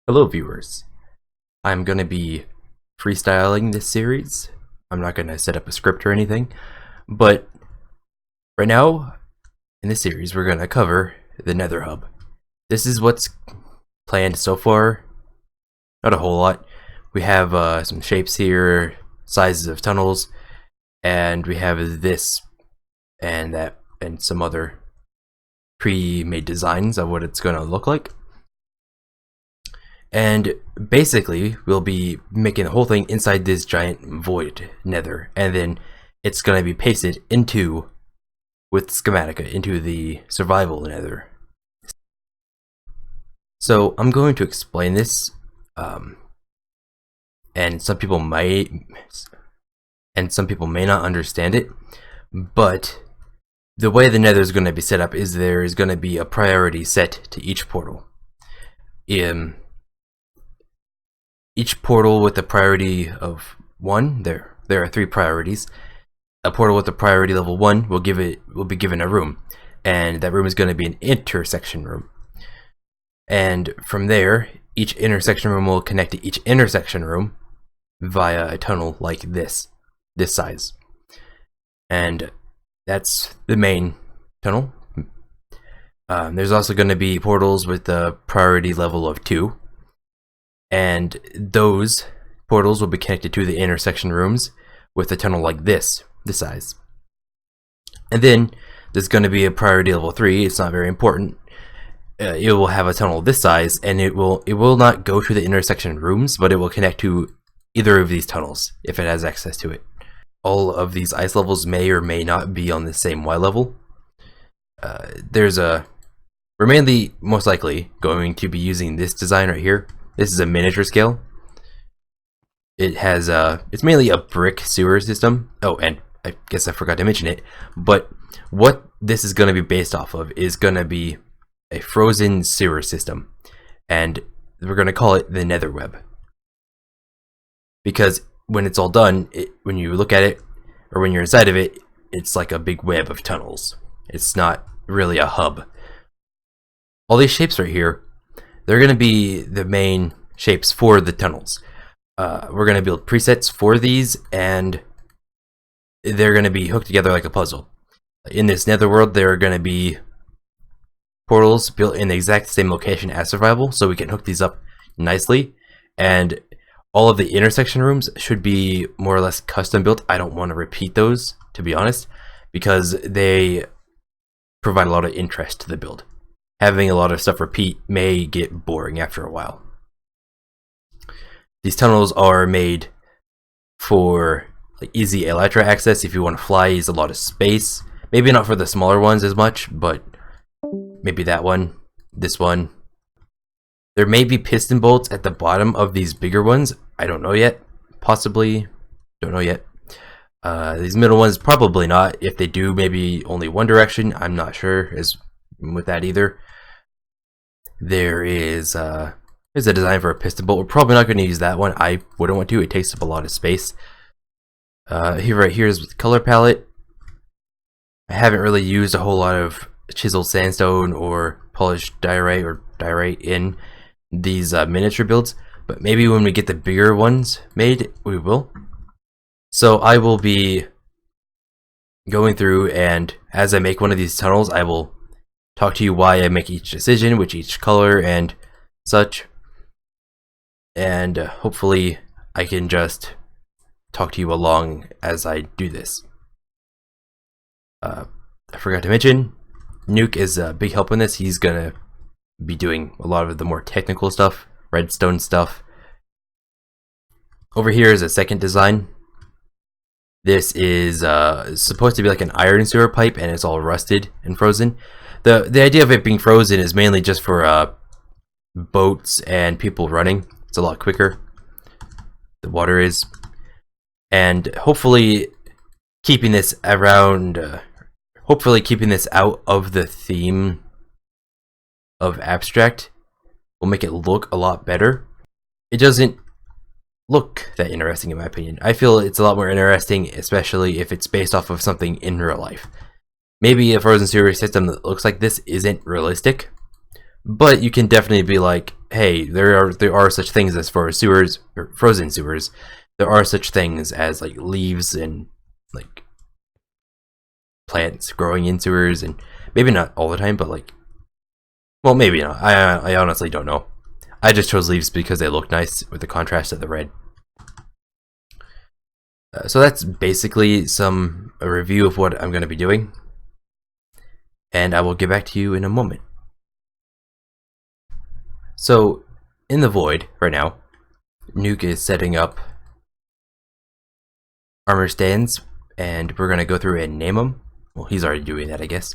Hello viewers, I'm going to be freestyling this series. I'm not going to set up a script or anything, but right now in this series we're going to cover the Nether Hub. This is what's planned so far, not a whole lot. We have some shapes here, sizes of tunnels, and we have this and that and some other pre-made designs of what it's going to look like. And basically, we'll be making the whole thing inside this giant void nether, and then it's going to be pasted into, with Schematica, into the survival nether. So I'm going to explain this, and some people may not understand it, but the way the nether is going to be set up is there is going to be a priority set to each portal. Each portal with a priority of 1, there are 3 priorities. A portal with a priority level 1 will be given a room, and that room is going to be an intersection room. And from there, each intersection room will connect to each intersection room via a tunnel like this size. And that's the main tunnel. There's also going to be portals with a priority level of 2. And those portals will be connected to the intersection rooms with a tunnel like this size. And then there's going to be a priority level 3. It's not very important. It will have a tunnel this size, and it will not go to the intersection rooms, but it will connect to either of these tunnels if it has access to it. All of these ice levels may or may not be on the same Y level. We're mainly, most likely, going to be using this design right here. This is a miniature scale. It has it's mainly a brick sewer system. Oh, and I guess I forgot to mention it, but what this is going to be based off of is going to be a frozen sewer system, and we're going to call it the Nether Web. Because when it's all done, when you look at it, or when you're inside of it, it's like a big web of tunnels. It's not really a hub. All these shapes right here, they're going to be the main shapes for the tunnels. We're going to build presets for these, and they're going to be hooked together like a puzzle. In this nether world, there are going to be portals built in the exact same location as survival, so we can hook these up nicely. And all of the intersection rooms should be more or less custom built. I don't want to repeat those, to be honest, because they provide a lot of interest to the build. Having a lot of stuff repeat may get boring after a while. These tunnels are made for like easy elytra access. If you want to fly, use a lot of space. Maybe not for the smaller ones as much, but maybe that one, this one. There may be piston bolts at the bottom of these bigger ones. I don't know yet. Possibly. Don't know yet. These middle ones, probably not. If they do, maybe only one direction. I'm not sure as with that either. There's a design for a piston bolt. We're probably not going to use that one. I wouldn't want to. It takes up a lot of space. Right here is with the color palette. I haven't really used a whole lot of chiseled sandstone or polished diorite in these miniature builds, but maybe when we get the bigger ones made, we will. So I will be going through, and as I make one of these tunnels, I will talk to you why I make each decision, which each color and such, and hopefully I can just talk to you along as I do this. I forgot to mention, Nuke is a big help in this. He's gonna be doing a lot of the more technical stuff, redstone stuff. Over here is a second design. This is supposed to be like an iron sewer pipe, and it's all rusted and frozen. The idea of it being frozen is mainly just for boats and people running. It's a lot quicker. The water is, and hopefully keeping this around. Hopefully keeping this out of the theme of abstract will make it look a lot better. It doesn't look that interesting in my opinion. I feel it's a lot more interesting, especially if it's based off of something in real life. Maybe a frozen sewer system that looks like this isn't realistic, but you can definitely be like, hey, there are such things as for sewers or frozen sewers. There are such things as like leaves and like plants growing in sewers, and maybe not all the time, but like, well, maybe not. I honestly don't know. I just chose leaves because they look nice with the contrast of the red. So that's basically a review of what I'm going to be doing, and I will get back to you in a moment. So, in the void right now, Nuke is setting up armor stands, and we're going to go through and name them. Well, he's already doing that, I guess.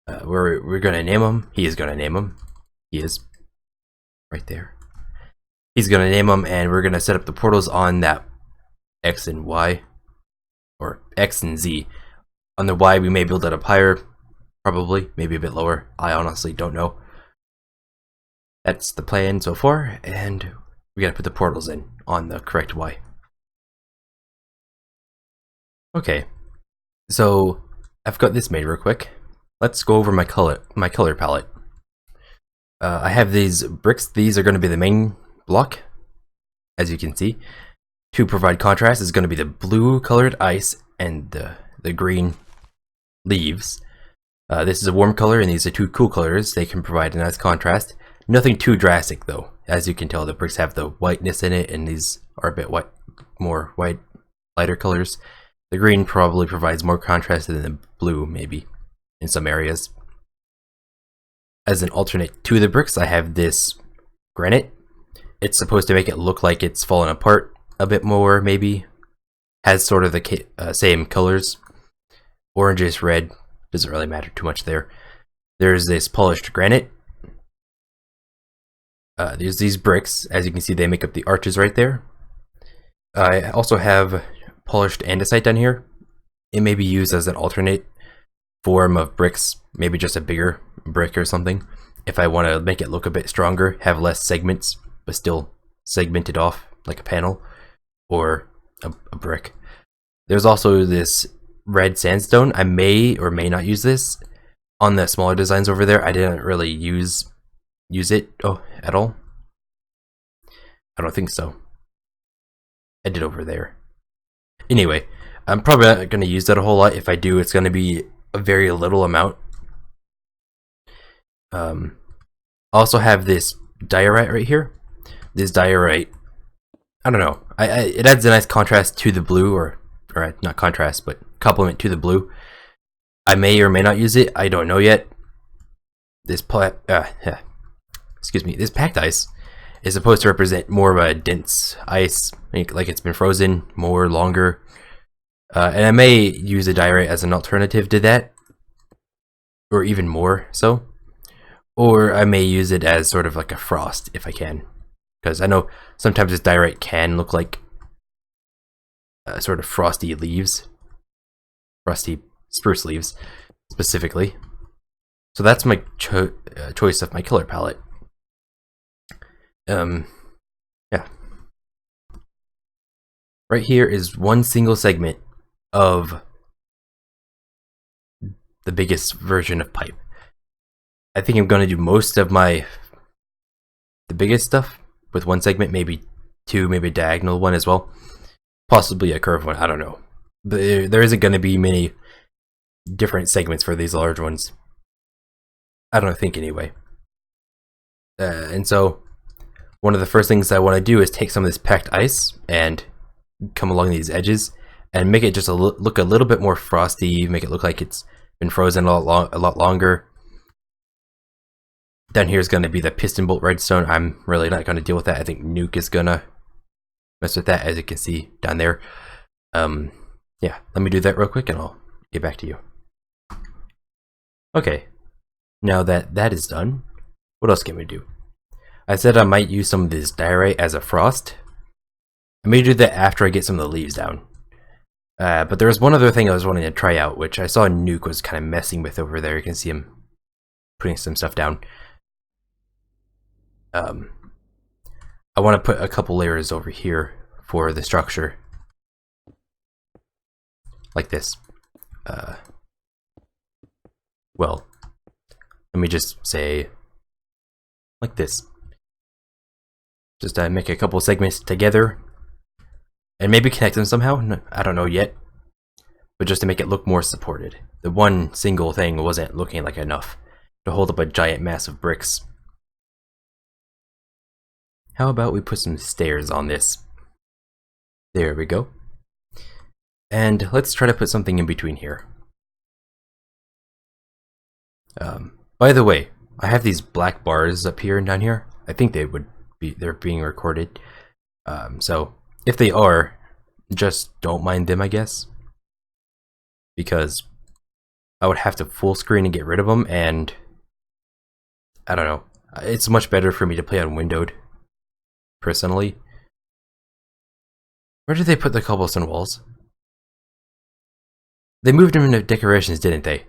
We're going to name them. He is going to name them. He is right there. He's going to name them, and we're going to set up the portals on that X and Y, or X and Z. On the Y, we may build it up higher, probably, maybe a bit lower. I honestly don't know. That's the plan so far, and we gotta put the portals in on the correct Y. Okay, so I've got this made real quick. Let's go over my color palette. I have these bricks. These are going to be the main block, as you can see. To provide contrast is going to be the blue colored ice and the green leaves. This is a warm color, and these are two cool colors. They can provide a nice contrast. Nothing too drastic though. As you can tell, the bricks have the whiteness in it, and these are a bit more white, lighter colors. The green probably provides more contrast than the blue, maybe, in some areas. As an alternate to the bricks, I have this granite. It's supposed to make it look like it's fallen apart a bit more, maybe. Has sort of the same colors. Orangish red, doesn't really matter too much there. There's this polished granite. There's these bricks. As you can see, they make up the arches right there. I also have polished andesite down here. It may be used as an alternate form of bricks, maybe just a bigger brick or something. If I want to make it look a bit stronger, have less segments, but still segmented off like a panel or a brick. There's also this red sandstone. I may or may not use this. On the smaller designs over there, I didn't really use it at all. I don't think so. I did over there. Anyway, I'm probably not going to use that a whole lot. If I do, it's going to be a very little amount. I also have this diorite right here. This diorite, I don't know. It adds a nice contrast to the blue, or not contrast, but complement to the blue. I may or may not use it. I don't know yet. This this packed ice is supposed to represent more of a dense ice, like it's been frozen more longer. And I may use a diorite as an alternative to that, or even more so. Or I may use it as sort of like a frost if I can, because I know sometimes this diorite can look like sort of frosty leaves, frosty spruce leaves specifically. So that's my choice of my color palette. Yeah. Right here is one single segment of the biggest version of pipe. I think I'm going to do most of the biggest stuff with one segment, maybe two, maybe a diagonal one as well. Possibly a curved one, I don't know. There isn't going to be many different segments for these large ones. I don't think anyway. And so one of the first things I want to do is take some of this packed ice and come along these edges and make it just look a little bit more frosty, make it look like it's been frozen a lot longer. Down here is going to be the piston bolt redstone. I'm really not going to deal with that. I think Nuke is going to mess with that, as you can see down there. Yeah, let me do that real quick and I'll get back to you. Okay, now that that is done, what else can we do? I said I might use some of this diorite as a frost. I may do that after I get some of the leaves down. But there was one other thing I was wanting to try out, which I saw Nuke was kind of messing with over there. You can see him putting some stuff down. I want to put a couple layers over here for the structure, like this. Well, let me just say like this. Just make a couple segments together and maybe connect them somehow. I don't know yet, but just to make it look more supported. The one single thing wasn't looking like enough to hold up a giant mass of bricks. How about we put some stairs on this? There we go. And let's try to put something in between here. By the way, I have these black bars up here and down here. I think they're being recorded. So if they are, just don't mind them, I guess. Because I would have to full screen and get rid of them, and I don't know. It's much better for me to play on windowed, personally. Where did they put the cobblestone walls? They moved them into decorations, didn't they?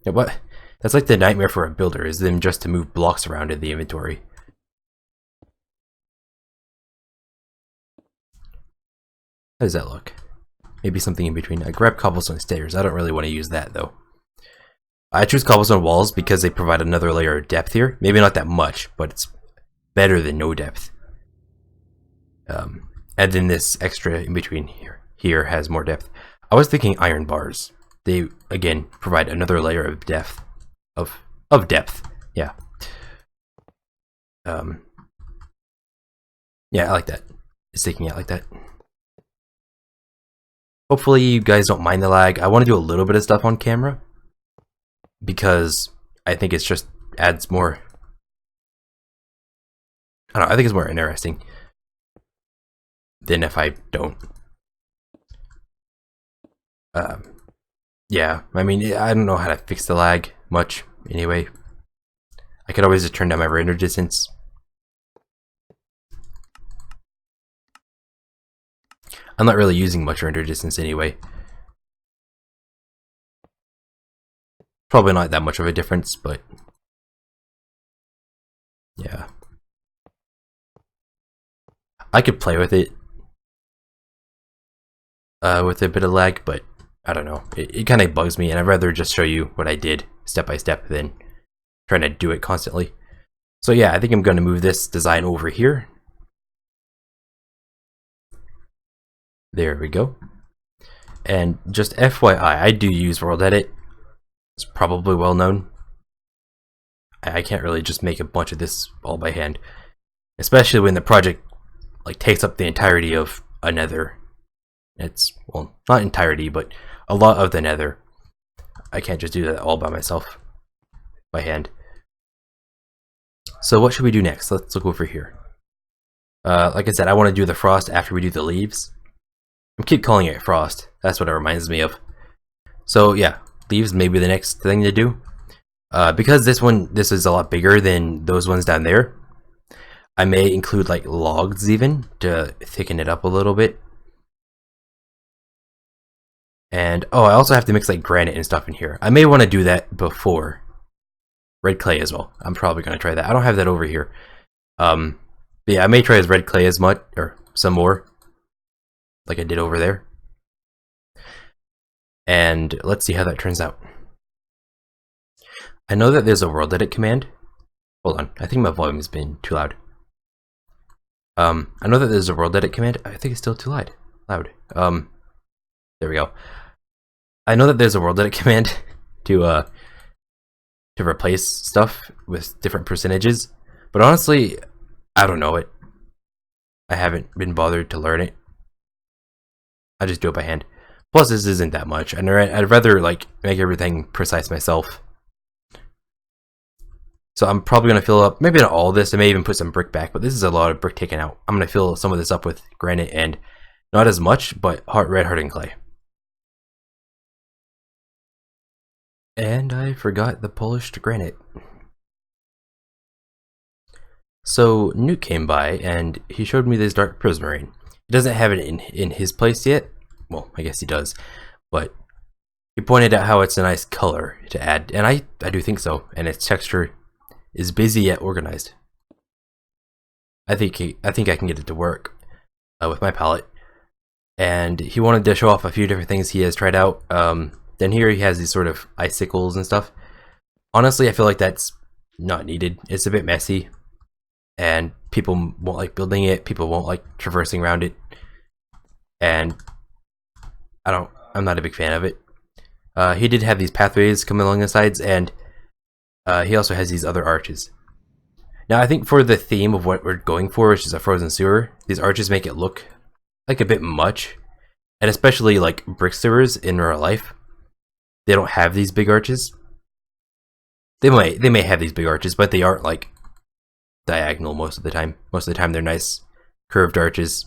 Yeah, what? That's like the nightmare for a builder, is them just to move blocks around in the inventory. How does that look? Maybe something in between. I grab cobblestone stairs. I don't really want to use that, though. I choose cobblestone walls because they provide another layer of depth here. Maybe not that much, but it's better than no depth. And then this extra in between here has more depth. I was thinking iron bars. They, again, provide another layer of depth. Of depth. Yeah. Yeah, I like that. It's sticking out like that. Hopefully you guys don't mind the lag. I want to do a little bit of stuff on camera because I think it's just adds more. I don't know, I think it's more interesting than if I don't. Yeah, I mean, I don't know how to fix the lag much anyway. I could always just turn down my render distance. I'm not really using much render distance anyway. Probably not that much of a difference, but yeah. I could play with it with a bit of lag, but I don't know. It kind of bugs me, and I'd rather just show you what I did step by step than trying to do it constantly. So yeah, I think I'm going to move this design over here. There we go. And just FYI, I do use World Edit. It's probably well known. I can't really just make a bunch of this all by hand, especially when the project like takes up the entirety of a Nether. It's, well, not entirety, but a lot of the Nether. I can't just do that all by myself, by hand. So what should we do next? Let's look over here. Like I said, I want to do the frost after we do the leaves. I keep calling it frost. That's what it reminds me of. So yeah, leaves may be the next thing to do. Because this is a lot bigger than those ones down there, I may include like logs even to thicken it up a little bit. And oh, I also have to mix like granite and stuff in here. I may want to do that before red clay as well. I'm probably going to try that. I don't have that over here. But yeah, I may try as red clay as much or some more, like I did over there. And let's see how that turns out. I know that there's a world edit command. Hold on, I think my volume has been too loud. I know that there's a world edit command. I think it's still too loud. There we go. I know that there's a world edit command to replace stuff with different percentages, but honestly, I don't know it. I haven't been bothered to learn it. I just do it by hand. Plus, this isn't that much, and I'd rather like make everything precise myself. So I'm probably gonna fill up, maybe not all of this. I may even put some brick back, but this is a lot of brick taken out. I'm gonna fill some of this up with granite and not as much, but red hardened clay. And I forgot the polished granite. So Newt came by and he showed me this dark prismarine. He doesn't have it in his place yet. Well, I guess he does, but he pointed out how it's a nice color to add, and I do think so. And its texture is busy yet organized. I think I can get it to work with my palette. And he wanted to show off a few different things he has tried out. Then here he has these sort of icicles and stuff. Honestly, I feel like that's not needed. It's a bit messy, and people won't like building it, people won't like traversing around it, and I'm not a big fan of it. He did have these pathways coming along the sides, and he also has these other arches. Now I think for the theme of what we're going for, which is a frozen sewer, these arches make it look like a bit much, and especially like brick sewers in real life, they don't have these big arches. They may have these big arches, but they aren't like diagonal most of the time. Most of the time they're nice curved arches.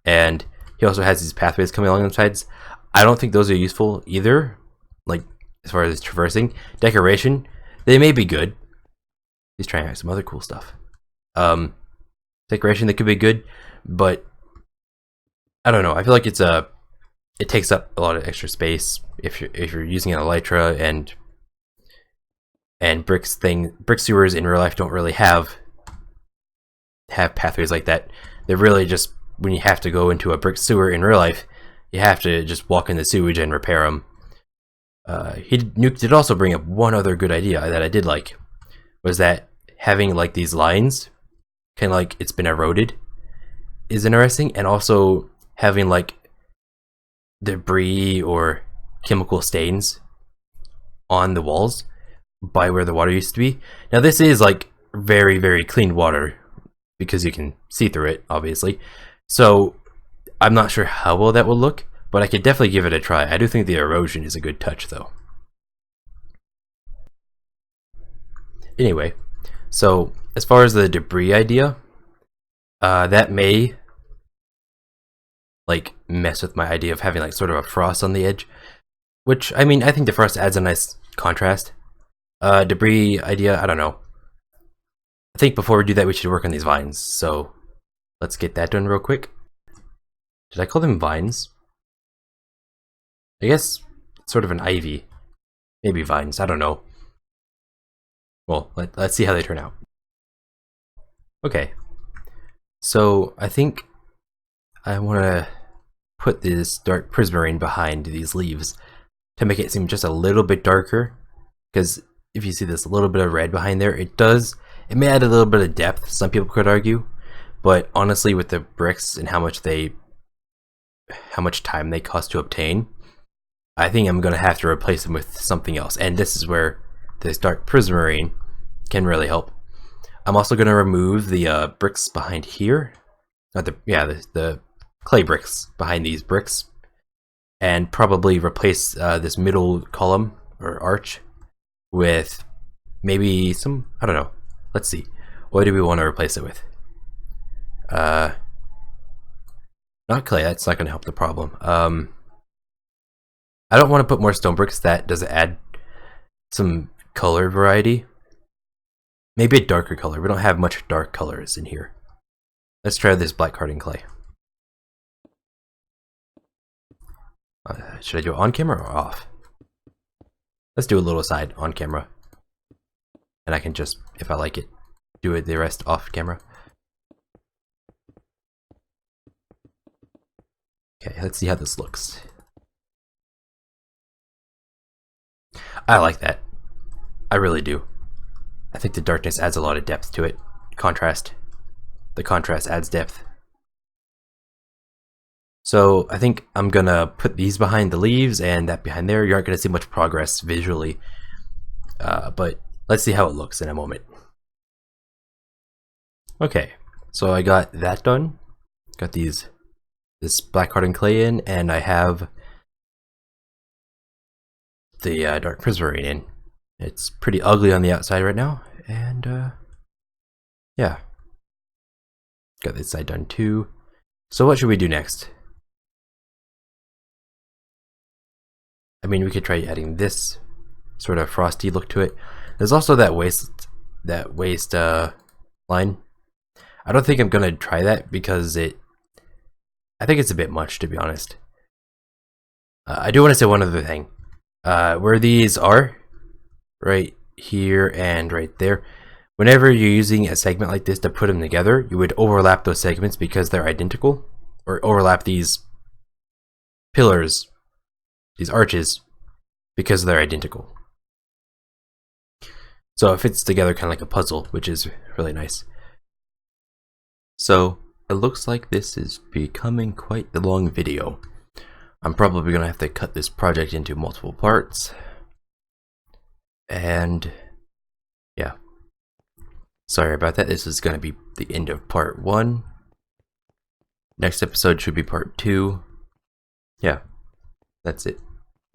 And he also has these pathways coming along the sides. I don't think those are useful either, like as far as traversing. Decoration, they may be good. He's trying out some other cool stuff. Decoration, that could be good, but I don't know. I feel like it takes up a lot of extra space if you're using an elytra, and brick sewers in real life don't really have pathways like that. They're really just, when you have to go into a brick sewer in real life, you have to just walk in the sewage and repair them. Nuke did also bring up one other good idea that I did like, was that having like these lines, kind of like it's been eroded, is interesting, and also having like debris or chemical stains on the walls by where the water used to be. Now this is like very, very clean water because you can see through it, obviously. So I'm not sure how well that will look, but I could definitely give it a try. I do think the erosion is a good touch though. Anyway, so as far as the debris idea, that may like mess with my idea of having like sort of a frost on the edge, which, I mean, I think the frost adds a nice contrast. Debris idea, I don't know. I think before we do that, we should work on these vines, so let's get that done real quick. Did I call them vines? I guess sort of an ivy. Maybe vines, I don't know. Well, let's see how they turn out. Okay, so I think I want to put this dark prismarine behind these leaves to make it seem just a little bit darker, because if you see this little bit of red behind there, it may add a little bit of depth, some people could argue, but honestly with the bricks and how much time they cost to obtain, I think I'm going to have to replace them with something else, and this is where this dark prismarine can really help. I'm also going to remove the bricks behind here, the clay bricks behind these bricks, and probably replace this middle column or arch with maybe some, I don't know, let's see, what do we want to replace it with? Not clay, that's not going to help the problem. I don't want to put more stone bricks, that does add some color variety. Maybe a darker color, we don't have much dark colors in here. Let's try this black hardened clay. Should I do it on camera or off? Let's do a little side on camera. And I can just, if I like it, do it the rest off camera. Okay, let's see how this looks. I like that. I really do. I think the darkness adds a lot of depth to it. Contrast. The contrast adds depth. So I think I'm gonna put these behind the leaves and that behind there. You aren't gonna see much progress visually, but let's see how it looks in a moment. Okay, so I got that done. Got this black hardened clay in, and I have the dark prismarine in. It's pretty ugly on the outside right now, and yeah, got this side done too. So what should we do next? I mean, we could try adding this sort of frosty look to it. There's also that waist line. I don't think I'm gonna try that because I think it's a bit much, to be honest. I do want to say one other thing. Where these are, right here and right there, whenever you're using a segment like this to put them together, you would overlap those segments because they're identical, or overlap these pillars, these arches, because they're identical. So it fits together kind of like a puzzle, which is really nice. So it looks like this is becoming quite the long video. I'm probably gonna have to cut this project into multiple parts. And yeah, sorry about that. This is gonna be the end of part 1. Next episode should be part 2. Yeah, that's it.